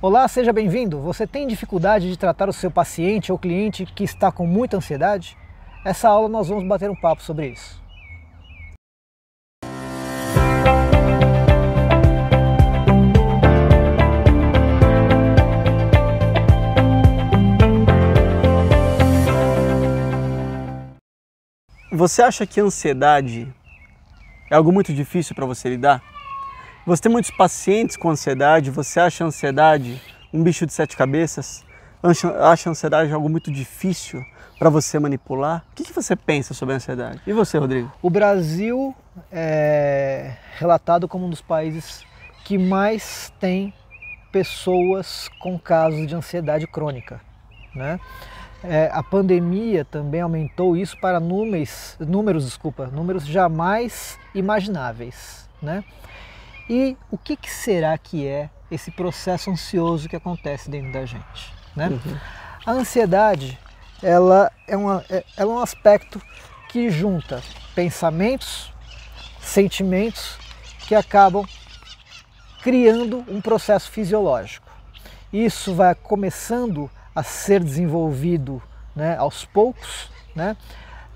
Olá, seja bem-vindo! Você tem dificuldade de tratar o seu paciente ou cliente que está com muita ansiedade? Essa aula nós vamos bater um papo sobre isso. Você acha que a ansiedade é algo muito difícil para você lidar? Você tem muitos pacientes com ansiedade, você acha a ansiedade um bicho de sete cabeças? Acha a ansiedade algo muito difícil para você manipular? O que você pensa sobre a ansiedade? E você, Rodrigo? O Brasil é relatado como um dos países que mais tem pessoas com casos de ansiedade crônica, né? A pandemia também aumentou isso para números jamais imagináveis, né? E o que será que é esse processo ansioso que acontece dentro da gente, né? A ansiedade, ela é um aspecto que junta pensamentos, sentimentos que acabam criando um processo fisiológico. Isso vai começando a ser desenvolvido, né, aos poucos, né?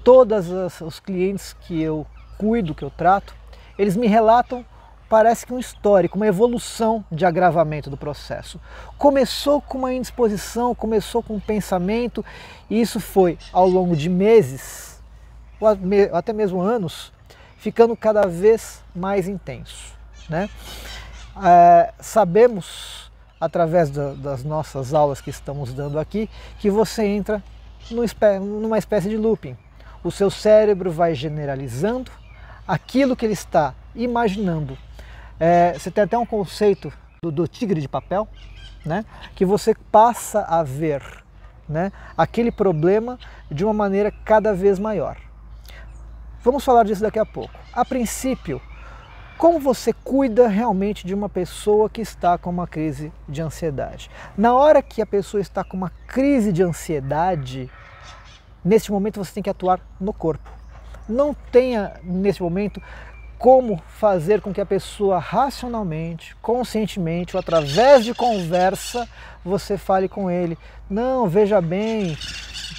Todos os clientes que eu cuido, que eu trato, eles me relatam, parece que um histórico, uma evolução de agravamento do processo. Começou com uma indisposição, começou com um pensamento, e isso foi ao longo de meses, ou até mesmo anos, ficando cada vez mais intenso, né? Sabemos, através das nossas aulas que estamos dando aqui, que você entra numa espécie de looping. O seu cérebro vai generalizando aquilo que ele está imaginando. Você tem até um conceito do tigre de papel, né? Que você passa a ver, né, aquele problema de uma maneira cada vez maior. Vamos falar disso daqui a pouco. A princípio, como você cuida realmente de uma pessoa que está com uma crise de ansiedade? Na hora que a pessoa está com uma crise de ansiedade, nesse momento você tem que atuar no corpo. Não tenha, nesse momento, como fazer com que a pessoa racionalmente, conscientemente, ou através de conversa, você fale com ele. Não, veja bem,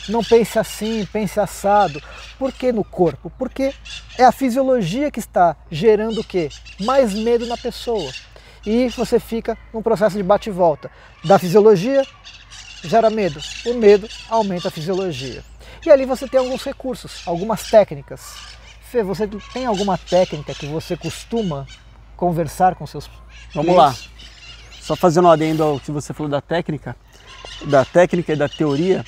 não pense assim, pense assado. Por que no corpo? Porque é a fisiologia que está gerando o quê? Mais medo na pessoa. E você fica num processo de bate e volta. Da fisiologia, gera medo. O medo aumenta a fisiologia. E ali você tem alguns recursos, algumas técnicas. Fê, você tem alguma técnica que você costuma conversar com seus clientes? Vamos lá. Só fazendo um adendo ao que você falou da técnica e da teoria,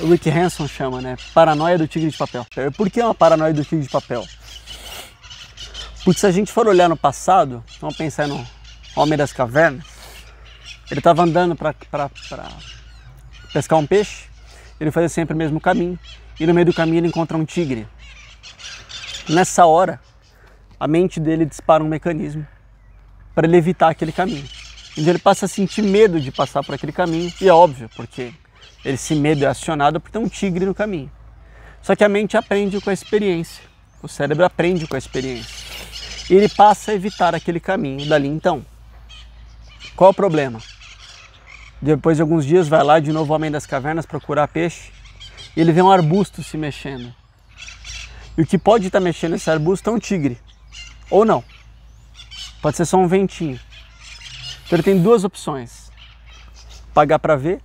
o Rick Hanson chama, né, paranoia do tigre de papel. Por que uma paranoia do tigre de papel? Porque se a gente for olhar no passado, vamos pensar no Homem das Cavernas, ele estava andando para pescar um peixe, ele fazia sempre o mesmo caminho, e no meio do caminho ele encontra um tigre. Nessa hora, a mente dele dispara um mecanismo para ele evitar aquele caminho. Então ele passa a sentir medo de passar por aquele caminho, e é óbvio, porque esse medo é acionado por ter um tigre no caminho. Só que a mente aprende com a experiência, o cérebro aprende com a experiência. E ele passa a evitar aquele caminho dali então. Qual o problema? Depois de alguns dias vai lá de novo o Homem das Cavernas procurar peixe, e ele vê um arbusto se mexendo. E o que pode estar mexendo nesse arbusto é um tigre, ou não. Pode ser só um ventinho. Então ele tem duas opções: pagar para ver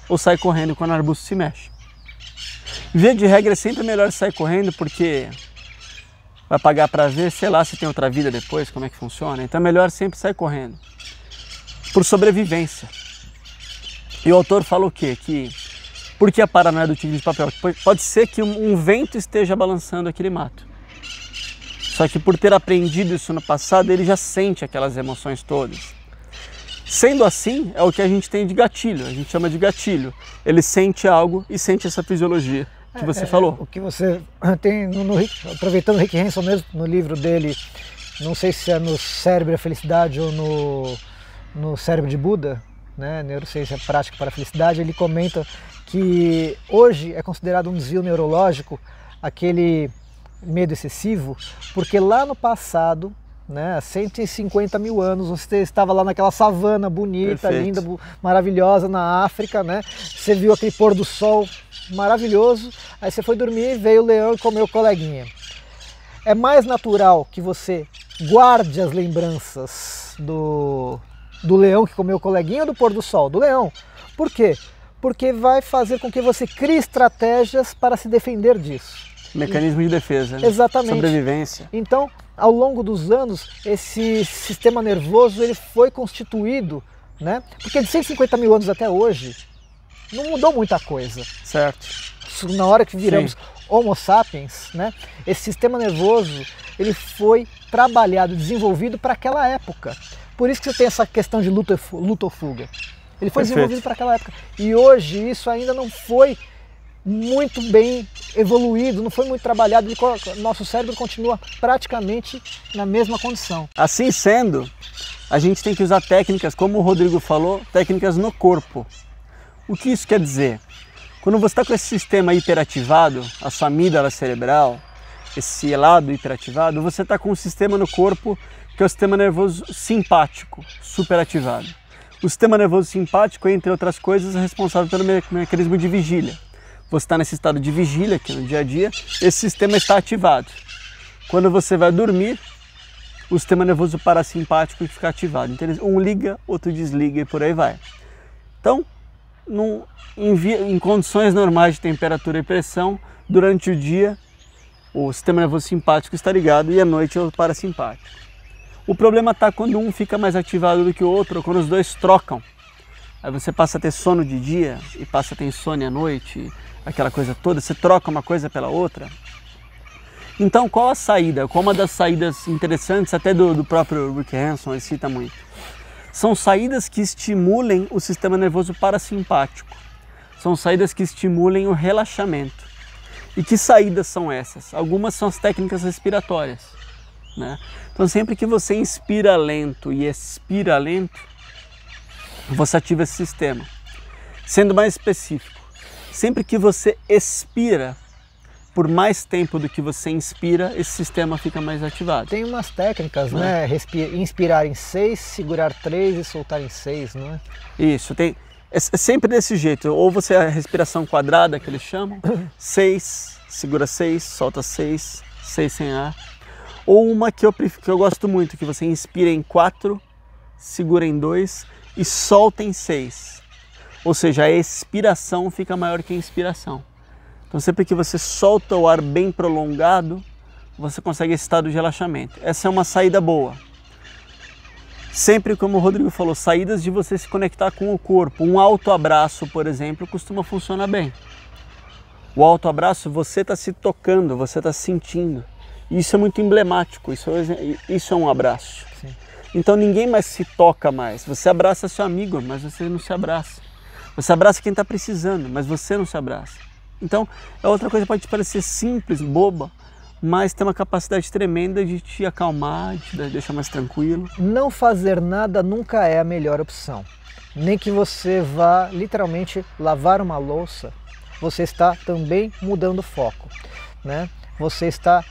ou sair correndo quando o arbusto se mexe. Via de regra é sempre melhor sair correndo, porque vai pagar para ver, sei lá se tem outra vida depois, como é que funciona. Então é melhor sempre sair correndo, por sobrevivência. E o autor fala o quê? Que por que a paranoia do tigre de papel? Pode ser que um vento esteja balançando aquele mato. Só que por ter aprendido isso no passado, ele já sente aquelas emoções todas. Sendo assim, é o que a gente tem de gatilho, a gente chama de gatilho. Ele sente algo e sente essa fisiologia que você falou. O que você tem, aproveitando o Rick Hanson mesmo, no livro dele, não sei se é no Cérebro e a Felicidade ou no Cérebro de Buda, né, Neurociência Prática para a Felicidade, ele comenta que hoje é considerado um desvio neurológico aquele medo excessivo, porque lá no passado né? Há 150 mil anos, você estava lá naquela savana bonita, Perfeito. linda, maravilhosa na África, né? Você viu aquele pôr do sol maravilhoso, aí você foi dormir, veio o leão e comeu o coleguinha. É mais natural que você guarde as lembranças do leão que comeu o coleguinha ou do pôr do sol? Do leão. Por quê? Porque vai fazer com que você crie estratégias para se defender disso. Mecanismo de defesa, né? Exatamente. Sobrevivência. Então, ao longo dos anos, esse sistema nervoso ele foi constituído, né? Porque de 150 mil anos até hoje, não mudou muita coisa. Certo. Na hora que viramos Homo sapiens, né? Esse sistema nervoso ele foi trabalhado, desenvolvido para aquela época. Por isso que você tem essa questão de luta ou fuga. Ele foi desenvolvido para aquela época. E hoje isso ainda não foi muito bem evoluído, não foi muito trabalhado, nosso cérebro continua praticamente na mesma condição. Assim sendo, a gente tem que usar técnicas, como o Rodrigo falou, técnicas no corpo. O que isso quer dizer? Quando você está com esse sistema hiperativado, a sua amígdala cerebral, esse lado hiperativado, você está com um sistema no corpo que é o sistema nervoso simpático, superativado. O sistema nervoso simpático, entre outras coisas, é responsável pelo mecanismo de vigília. Você está nesse estado de vigília aqui no dia a dia, esse sistema está ativado. Quando você vai dormir, o sistema nervoso parasimpático fica ativado. Então um liga, outro desliga e por aí vai. Então, em condições normais de temperatura e pressão, durante o dia o sistema nervoso simpático está ligado e à noite é o parasimpático. O problema está quando um fica mais ativado do que o outro, ou quando os dois trocam. Aí você passa a ter sono de dia e passa a ter insônia à noite, aquela coisa toda, você troca uma coisa pela outra. Então qual a saída? Qual uma das saídas interessantes, até do próprio Rick Hanson, ele cita muito. São saídas que estimulem o sistema nervoso parasimpático. São saídas que estimulem o relaxamento. E que saídas são essas? Algumas são as técnicas respiratórias, né? Então sempre que você inspira lento e expira lento, você ativa esse sistema. Sendo mais específico, sempre que você expira por mais tempo do que você inspira, esse sistema fica mais ativado. Tem umas técnicas, né? Inspirar em 6, segurar 3 e soltar em 6, não é? Isso, é sempre desse jeito. Ou você a respiração quadrada, que eles chamam, 6, segura 6, solta 6, 6 sem ar. Ou uma que eu gosto muito, que você inspira em 4, segura em 2 e solta em 6. Ou seja, a expiração fica maior que a inspiração. Então sempre que você solta o ar bem prolongado, você consegue esse estado de relaxamento. Essa é uma saída boa. Sempre, como o Rodrigo falou, saídas de você se conectar com o corpo. Um autoabraço, por exemplo, costuma funcionar bem. O autoabraço, você está se tocando, você está sentindo. Isso é muito emblemático, isso é um abraço. Sim. Então ninguém mais se toca mais. Você abraça seu amigo, mas você não se abraça. Você abraça quem está precisando, mas você não se abraça. Então, é outra coisa que pode parecer simples, boba, mas tem uma capacidade tremenda de te acalmar, de te deixar mais tranquilo. Não fazer nada nunca é a melhor opção. Nem que você vá literalmente lavar uma louça, você está também mudando o foco, né? Você está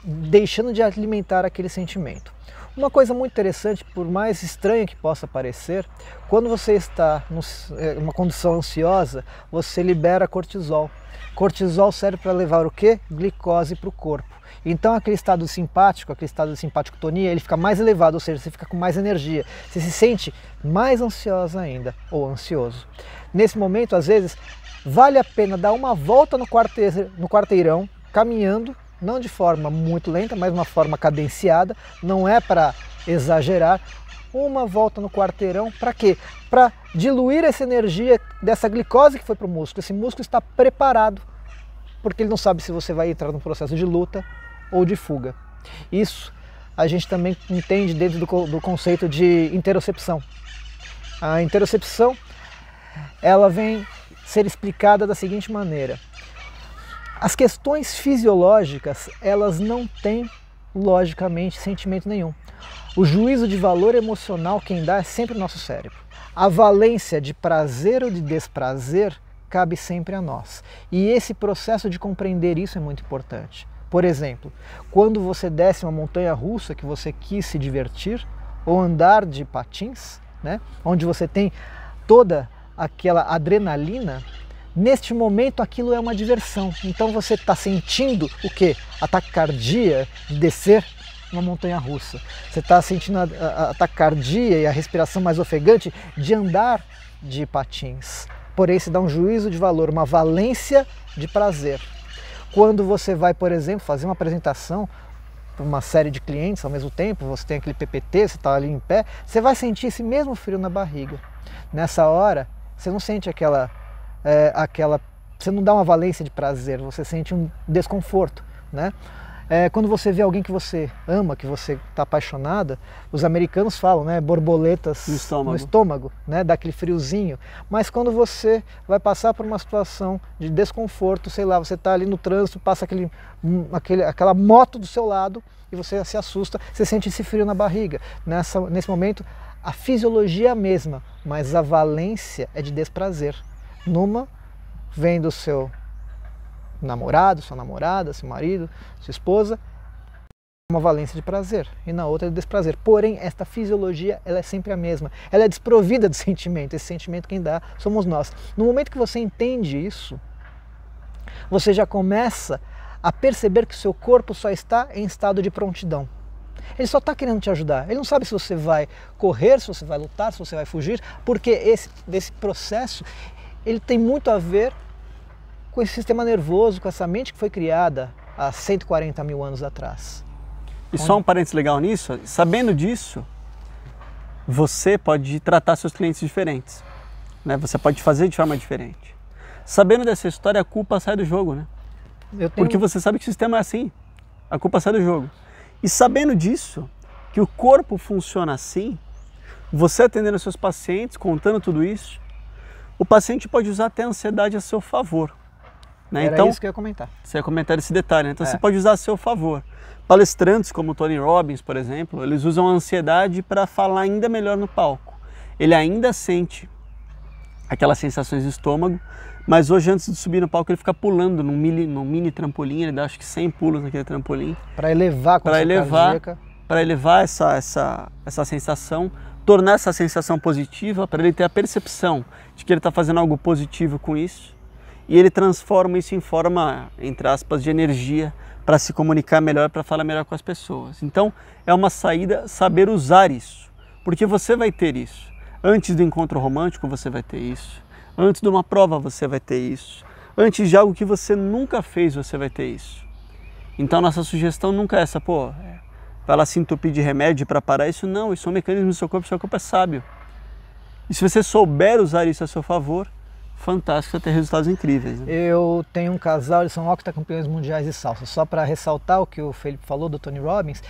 deixando de alimentar aquele sentimento. Uma coisa muito interessante, por mais estranha que possa parecer, quando você está em uma condição ansiosa, você libera cortisol. Cortisol serve para levar o quê? Glicose para o corpo. Então aquele estado simpático, aquele estado de simpaticotonia, ele fica mais elevado, ou seja, você fica com mais energia. Você se sente mais ansiosa ainda, ou ansioso. Nesse momento, às vezes, vale a pena dar uma volta no quarteirão, caminhando, não de forma muito lenta, mas uma forma cadenciada, não é para exagerar. Uma volta no quarteirão, para quê? Para diluir essa energia dessa glicose que foi para o músculo. Esse músculo está preparado, porque ele não sabe se você vai entrar num processo de luta ou de fuga. Isso a gente também entende dentro do conceito de interocepção. A interocepção, ela vem ser explicada da seguinte maneira. As questões fisiológicas, elas não têm, logicamente, sentimento nenhum. O juízo de valor emocional quem dá é sempre o nosso cérebro. A valência de prazer ou de desprazer cabe sempre a nós. E esse processo de compreender isso é muito importante. Por exemplo, quando você desce uma montanha russa que você quis se divertir, ou andar de patins, né, onde você tem toda aquela adrenalina, neste momento aquilo é uma diversão. Então você está sentindo o quê? A taquicardia de descer uma montanha russa. Você está sentindo a taquicardia e a respiração mais ofegante de andar de patins. Porém, se dá um juízo de valor, uma valência de prazer. Quando você vai, por exemplo, fazer uma apresentação para uma série de clientes ao mesmo tempo, você tem aquele PPT, você está ali em pé, você vai sentir esse mesmo frio na barriga. Nessa hora, você não sente você não dá uma valência de prazer, você sente um desconforto, né? Quando você vê alguém que você ama, que você está apaixonada, os americanos falam, né, borboletas no estômago, né, dá aquele friozinho. Mas quando você vai passar por uma situação de desconforto, sei lá, você está ali no trânsito, passa aquela moto do seu lado e você se assusta, você sente esse frio na barriga. Nesse momento, a fisiologia é a mesma, mas a valência é de desprazer. Numa, vem do seu namorado, sua namorada, seu marido, sua esposa, uma valência de prazer, e na outra é de desprazer. Porém, esta fisiologia, ela é sempre a mesma. Ela é desprovida de sentimento. Esse sentimento quem dá somos nós. No momento que você entende isso, você já começa a perceber que o seu corpo só está em estado de prontidão. Ele só está querendo te ajudar. Ele não sabe se você vai correr, se você vai lutar, se você vai fugir, porque esse processo, ele tem muito a ver com esse sistema nervoso, com essa mente que foi criada há 140 mil anos atrás. E só um parênteses legal nisso, sabendo disso, você pode tratar seus clientes diferentes, né? Você pode fazer de forma diferente. Sabendo dessa história, a culpa sai do jogo, né? Porque você sabe que o sistema é assim, a culpa sai do jogo. E sabendo disso, que o corpo funciona assim, você atendendo seus pacientes, contando tudo isso, o paciente pode usar até a ansiedade a seu favor. Né? Era então, isso que eu ia comentar. Você ia comentar esse detalhe, né? Então você pode usar a seu favor. Palestrantes como o Tony Robbins, por exemplo, eles usam a ansiedade para falar ainda melhor no palco. Ele ainda sente aquelas sensações de estômago, mas hoje antes de subir no palco ele fica pulando num mini trampolim, ele dá acho que 100 pulos naquele trampolim. Para elevar a consciência cardíaca. Para elevar essa sensação, tornar essa sensação positiva, para ele ter a percepção de que ele está fazendo algo positivo com isso. E ele transforma isso em forma, entre aspas, de energia para se comunicar melhor, para falar melhor com as pessoas. Então, é uma saída saber usar isso, porque você vai ter isso. Antes do encontro romântico, você vai ter isso. Antes de uma prova, você vai ter isso. Antes de algo que você nunca fez, você vai ter isso. Então, nossa sugestão nunca é essa, vai lá se entupir de remédio para parar isso. Não, isso é um mecanismo do seu corpo é sábio. E se você souber usar isso a seu favor, fantástico, vai ter resultados incríveis. Né? Eu tenho um casal, eles são octacampeões mundiais de salsa. Só para ressaltar o que o Felipe falou do Tony Robbins,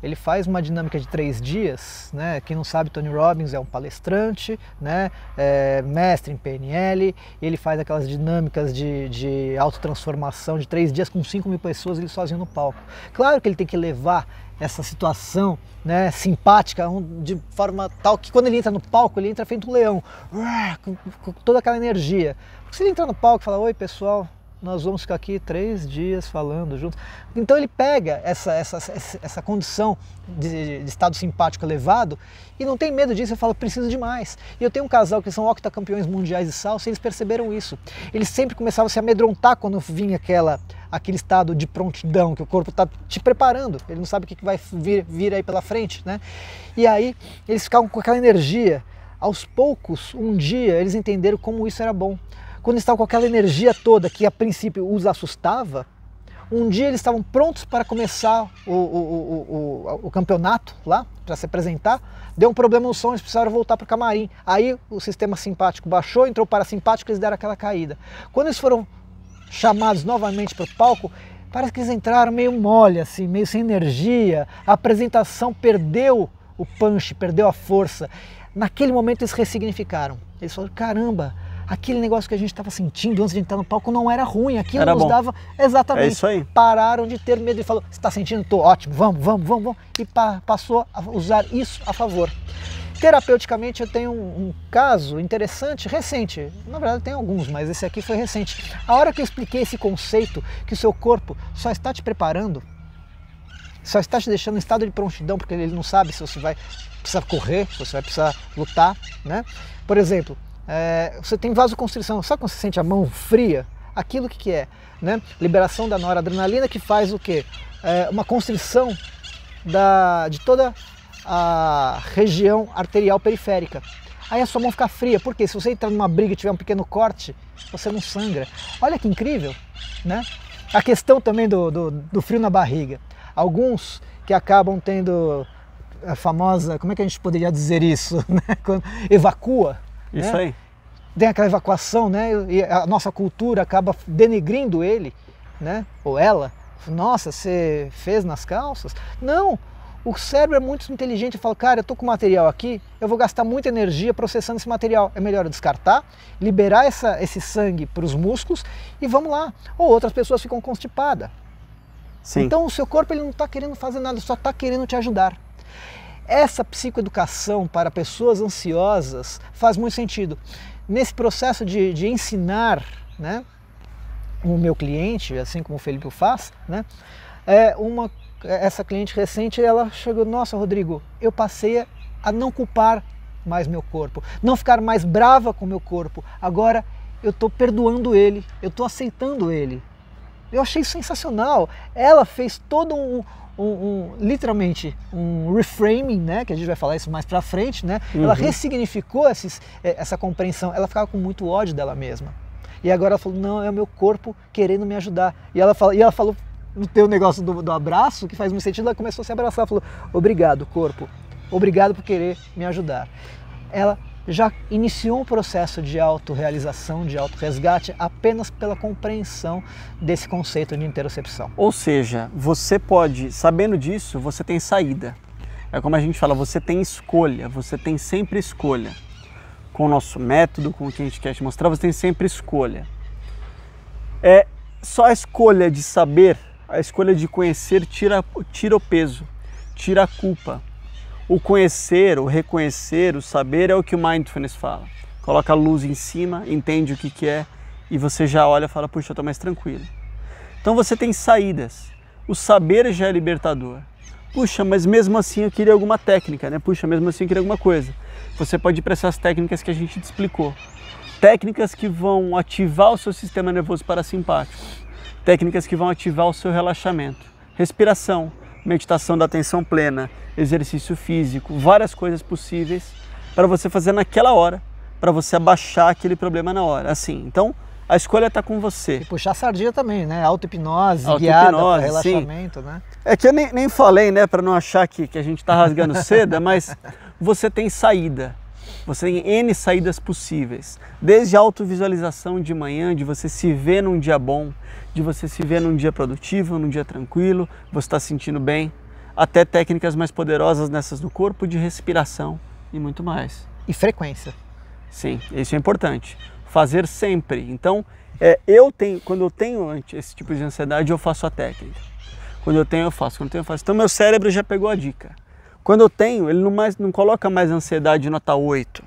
ele faz uma dinâmica de 3 dias, né? Quem não sabe, Tony Robbins é um palestrante, né? Mestre em PNL, e ele faz aquelas dinâmicas de autotransformação de 3 dias com 5.000 pessoas, ele sozinho no palco. Claro que ele tem que levar essa situação, né, simpática, de forma tal que quando ele entra no palco, ele entra feito um leão, com toda aquela energia. Porque se ele entrar no palco e falar, oi pessoal, nós vamos ficar aqui 3 dias falando juntos. Então ele pega essa condição de estado simpático elevado e não tem medo disso, ele fala, preciso de mais. E eu tenho um casal que são octacampeões mundiais de salsa e eles perceberam isso. Eles sempre começavam a se amedrontar quando vinha aquele estado de prontidão, que o corpo está te preparando, ele não sabe o que vai vir aí pela frente, né? E aí eles ficavam com aquela energia. Aos poucos, um dia, eles entenderam como isso era bom. Quando eles estavam com aquela energia toda que a princípio os assustava, um dia eles estavam prontos para começar o campeonato lá, para se apresentar, deu um problema no som, eles precisaram voltar para o camarim. Aí o sistema simpático baixou, entrou o parasimpático, eles deram aquela caída. Quando eles foram chamados novamente para o palco, parece que eles entraram meio mole, assim, meio sem energia, a apresentação perdeu o punch, perdeu a força. Naquele momento eles ressignificaram, eles falaram, caramba, aquele negócio que a gente estava sentindo antes de entrar no palco não era ruim, aquilo era nos bom. Dava exatamente. É isso aí. Pararam de ter medo e falou, você está sentindo? Tô ótimo, vamos. E passou a usar isso a favor. Terapeuticamente eu tenho um caso interessante, recente, na verdade tem alguns, mas esse aqui foi recente. A hora que eu expliquei esse conceito, que o seu corpo só está te preparando, só está te deixando em estado de prontidão, porque ele não sabe se você vai precisar correr, se você vai precisar lutar, né? Por exemplo, você tem vasoconstrição, sabe quando você sente a mão fria? Aquilo que é, né? Liberação da noradrenalina, que faz o quê? Uma constrição de toda a região arterial periférica. Aí a sua mão fica fria, porque se você entrar numa briga e tiver um pequeno corte, você não sangra. Olha que incrível, né? A questão também do frio na barriga. Alguns que acabam tendo a famosa, como é que a gente poderia dizer isso, né? Quando evacua. Isso, né? Aí. Tem aquela evacuação, né? E a nossa cultura acaba denegrindo ele, né? Ou ela. Nossa, você fez nas calças? Não! O cérebro é muito inteligente e fala, cara, eu tô com material aqui, eu vou gastar muita energia processando esse material. É melhor eu descartar, liberar esse sangue para os músculos e vamos lá. Ou outras pessoas ficam constipadas. Sim. Então o seu corpo ele não está querendo fazer nada, só está querendo te ajudar. Essa psicoeducação para pessoas ansiosas faz muito sentido. Nesse processo de ensinar, né, o meu cliente, assim como o Felipe faz, né, essa cliente recente, ela chegou, nossa, Rodrigo, eu passei a não culpar mais meu corpo, não ficar mais brava com meu corpo, agora eu estou perdoando ele, eu estou aceitando ele. Eu achei sensacional. Ela fez todo literalmente um reframing, né, que a gente vai falar isso mais pra frente, né? Ela ressignificou essa compreensão, ela ficava com muito ódio dela mesma. E agora ela falou, não, é o meu corpo querendo me ajudar. E ela falou no teu negócio do abraço, que faz muito sentido, ela começou a se abraçar, falou, obrigado corpo, obrigado por querer me ajudar. Ela já iniciou um processo de autorrealização, de autorresgate, apenas pela compreensão desse conceito de interocepção. Ou seja, você pode, sabendo disso, você tem saída. É como a gente fala, você tem escolha, você tem sempre escolha. Com o nosso método, com o que a gente quer te mostrar, você tem sempre escolha. É só a escolha de saber, a escolha de conhecer tira o peso, tira a culpa. O conhecer, o reconhecer, o saber é o que o Mindfulness fala. Coloca a luz em cima, entende o que é e você já olha e fala, puxa, eu estou mais tranquilo. Então você tem saídas. O saber já é libertador. Puxa, mas mesmo assim eu queria alguma técnica, né? Puxa, mesmo assim eu queria alguma coisa. Você pode ir para essas técnicas que a gente te explicou. Técnicas que vão ativar o seu sistema nervoso parasimpático. Técnicas que vão ativar o seu relaxamento. Respiração, meditação da atenção plena, exercício físico, várias coisas possíveis para você fazer naquela hora, para você abaixar aquele problema na hora. Assim, então a escolha está com você. E puxar a sardinha também, né? Auto-hipnose, guiada para relaxamento, sim. Né? É que eu nem falei, né, para não achar que a gente está rasgando seda, mas você tem saída. Você tem N saídas possíveis. Desde a autovisualização de manhã, de você se ver num dia bom, de você se ver num dia produtivo, num dia tranquilo, você está se sentindo bem, até técnicas mais poderosas nessas do corpo, de respiração e muito mais. E frequência. Sim, isso é importante. Fazer sempre. Então, quando eu tenho esse tipo de ansiedade, eu faço a técnica. Quando eu tenho, eu faço. Quando eu tenho, eu faço. Então, meu cérebro já pegou a dica. Quando eu tenho, ele não coloca mais ansiedade nota 8.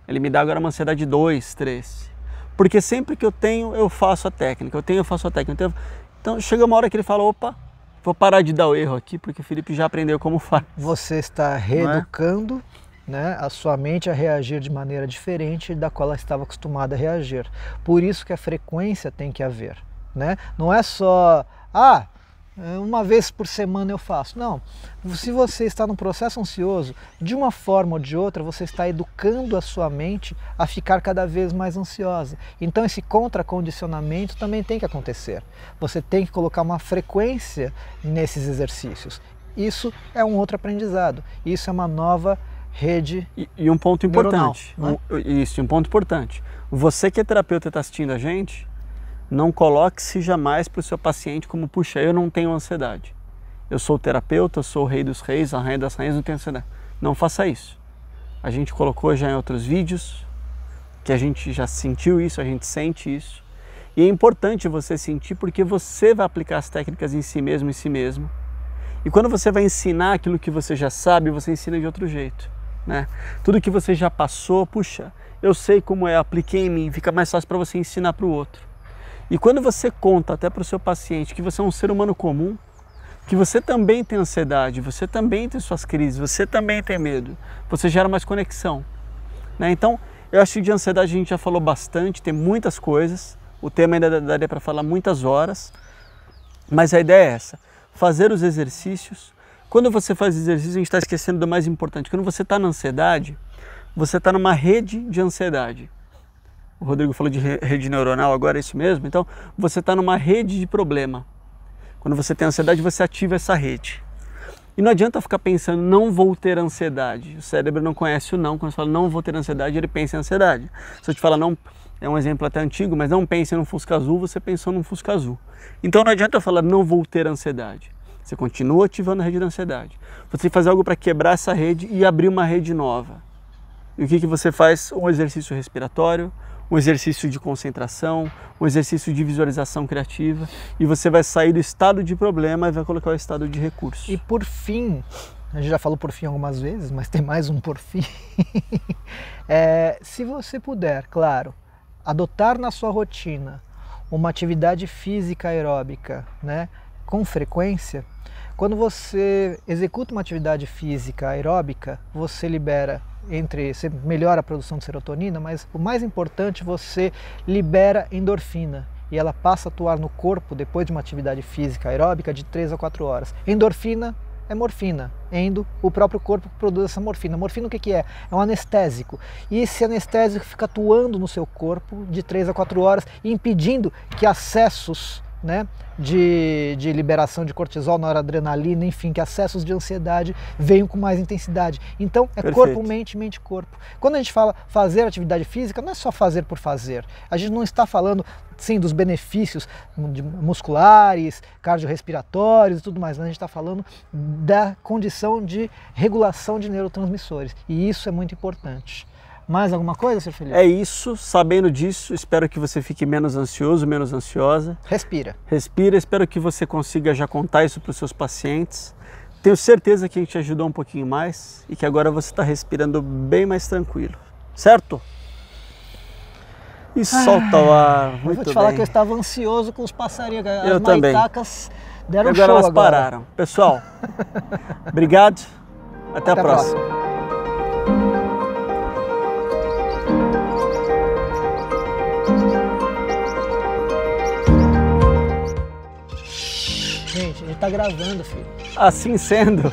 Ele me dá agora uma ansiedade 2, 3. Porque sempre que eu tenho, eu faço a técnica. Eu faço a técnica. Então, chega uma hora que ele fala, opa, vou parar de dar o erro aqui, porque o Felipe já aprendeu como faz. Você está reeducando, né, a sua mente a reagir de maneira diferente da qual ela estava acostumada a reagir. Por isso que a frequência tem que haver, né? Não é só, uma vez por semana eu faço. Não, se você está num processo ansioso, de uma forma ou de outra, você está educando a sua mente a ficar cada vez mais ansiosa. Então esse contracondicionamento também tem que acontecer. Você tem que colocar uma frequência nesses exercícios. Isso é um outro aprendizado. Isso é uma nova rede e um ponto importante. Neuronal, né? Isso, um ponto importante. Você que é terapeuta e está assistindo a gente, não coloque-se jamais para o seu paciente como, puxa, eu não tenho ansiedade. Eu sou o terapeuta, eu sou o rei dos reis, a rainha das rainhas, não tenho ansiedade. Não faça isso. A gente colocou já em outros vídeos que a gente já sentiu isso, a gente sente isso. E é importante você sentir porque você vai aplicar as técnicas em si mesmo, E quando você vai ensinar aquilo que você já sabe, você ensina de outro jeito. né? Tudo que você já passou, puxa, eu sei como é, apliquei em mim, fica mais fácil para você ensinar para o outro. E quando você conta até para o seu paciente que você é um ser humano comum, que você também tem ansiedade, você também tem suas crises, você também tem medo, você gera mais conexão, né? Então, eu acho que de ansiedade a gente já falou bastante, tem muitas coisas, o tema ainda daria para falar muitas horas, mas a ideia é essa, fazer os exercícios. Quando você faz exercício, a gente está esquecendo do mais importante, quando você está na ansiedade, você está numa rede de ansiedade. O Rodrigo falou de rede neuronal, agora é isso mesmo, então você está numa rede de problema. Quando você tem ansiedade, você ativa essa rede. E não adianta ficar pensando, não vou ter ansiedade. O cérebro não conhece o não. Quando você fala, não vou ter ansiedade, ele pensa em ansiedade. Se eu te falar, não, é um exemplo até antigo, mas não pense num Fusca azul, você pensou num Fusca azul. Então não adianta eu falar, não vou ter ansiedade. Você continua ativando a rede da ansiedade. Você tem que fazer algo para quebrar essa rede e abrir uma rede nova. E o que você faz? Um exercício respiratório, um exercício de concentração, um exercício de visualização criativa, e você vai sair do estado de problema e vai colocar o estado de recurso. E por fim, a gente já falou por fim algumas vezes, mas tem mais um por fim. Se você puder, claro, adotar na sua rotina uma atividade física aeróbica, né, com frequência, quando você executa uma atividade física aeróbica, você você melhora a produção de serotonina, mas o mais importante, você libera endorfina e ela passa a atuar no corpo depois de uma atividade física aeróbica de 3 a 4 horas. Endorfina é morfina, o próprio corpo produz essa morfina. Morfina o que é? É um anestésico. E esse anestésico fica atuando no seu corpo de 3 a 4 horas, impedindo que acessos, né, de liberação de cortisol, noradrenalina, enfim, que acessos de ansiedade venham com mais intensidade. Então é Perfeito. corpo, mente, mente, corpo. Quando a gente fala fazer atividade física, não é só fazer por fazer. A gente não está falando, sim, dos benefícios musculares, cardiorrespiratórios e tudo mais, mas a gente está falando da condição de regulação de neurotransmissores. E isso é muito importante. Mais alguma coisa, Sr. Felipe? É isso, sabendo disso, espero que você fique menos ansioso, menos ansiosa. Respira. Respira, espero que você consiga já contar isso para os seus pacientes. Tenho certeza que a gente ajudou um pouquinho mais e que agora você está respirando bem mais tranquilo, certo? E solta o ar, muito bem. Vou te falar que eu estava ansioso com os passarinhos, as maitacas deram agora show elas agora. pararam. Pessoal, obrigado, até a próxima. Gente, a gente tá gravando, filho. Assim sendo,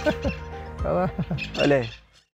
olha aí.